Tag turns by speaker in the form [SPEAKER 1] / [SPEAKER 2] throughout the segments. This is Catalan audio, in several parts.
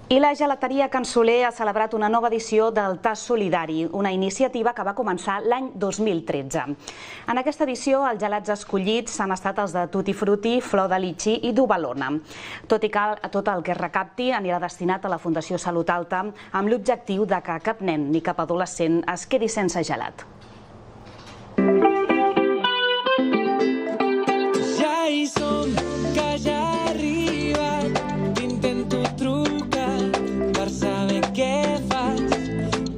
[SPEAKER 1] I la gelateria Can Soler ha celebrat una nova edició del Tas Solidari, una iniciativa que va començar l'any 2013. En aquesta edició, els gelats escollits han estat els de Tutti Frutti, Flor de Litxi i d'Ubalona. Tot i que tot el que es recapti anirà destinat a la Fundació Salut Alta amb l'objectiu de que cap nen ni cap adolescent es quedi sense gelat.
[SPEAKER 2] Ja hi som, que ja ha arribat, t'intento trucar per saber què fas.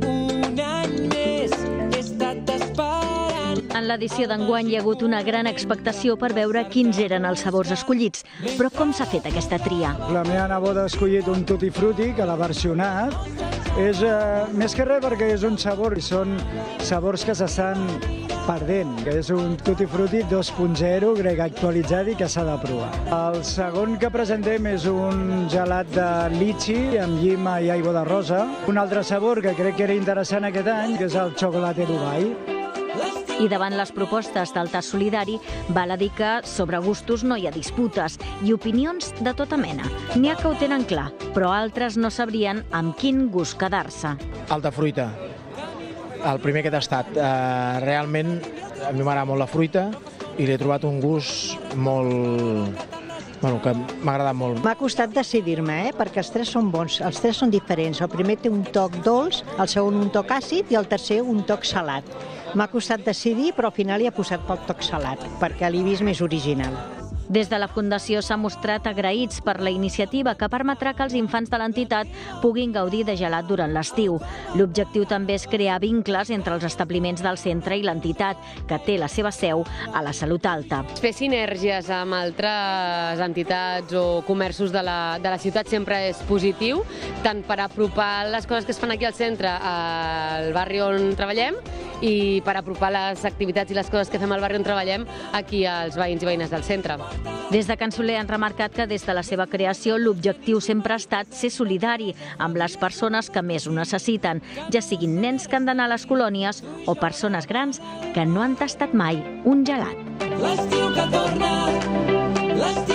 [SPEAKER 2] Un any més he estat esperant.
[SPEAKER 3] En l'edició d'enguany hi ha hagut una gran expectació per veure quins eren els sabors escollits. Però com s'ha fet aquesta tria?
[SPEAKER 4] La meva neboda ha escollit un Tutti Frutti, que l'ha versionat. És més que res perquè és un sabor, i són sabors que s'estan perdent, que és un Tutti Frutti 2.0, crec, actualitzat i que s'ha de provar. El segon que presentem és un gelat de litxi amb llima i aigua de rosa. Un altre sabor que crec que era interessant aquest any, que és el xocolate Dubai.
[SPEAKER 3] I davant les propostes del Tas Solidari, val a dir que sobre gustos no hi ha disputes i opinions de tota mena. N'hi ha que ho tenen clar, però altres no sabrien amb quin gust quedar-se.
[SPEAKER 5] El de fruita, el primer que he tastat. Realment a mi m'agrada molt la fruita i l'he trobat un gust molt... Bueno, que m'ha agradat molt.
[SPEAKER 6] M'ha costat decidir-me, perquè els tres són bons, els tres són diferents. El primer té un toc dolç, el segon un toc àcid i el tercer un toc salat. M'ha costat decidir, però al final hi ha posat pel toc salat, perquè l'he vist més original.
[SPEAKER 3] Des de la Fundació s'ha mostrat agraïts per la iniciativa que permetrà que els infants de l'entitat puguin gaudir de gelat durant l'estiu. L'objectiu també és crear vincles entre els establiments del centre i l'entitat, que té la seva seu a la Salut Alta.
[SPEAKER 7] Fer sinergies amb altres entitats o comerços de la ciutat sempre és positiu, tant per apropar les coses que es fan aquí al centre al barri on treballem i per apropar les activitats i les coses que fem al barri on treballem aquí als veïns i veïnes del centre.
[SPEAKER 3] Des de Can Soler han remarcat que des de la seva creació l'objectiu sempre ha estat ser solidari amb les persones que més ho necessiten, ja siguin nens que han d'anar a les colònies o persones grans que no han tastat mai un gelat.
[SPEAKER 2] L'estiu que torna, l'estiu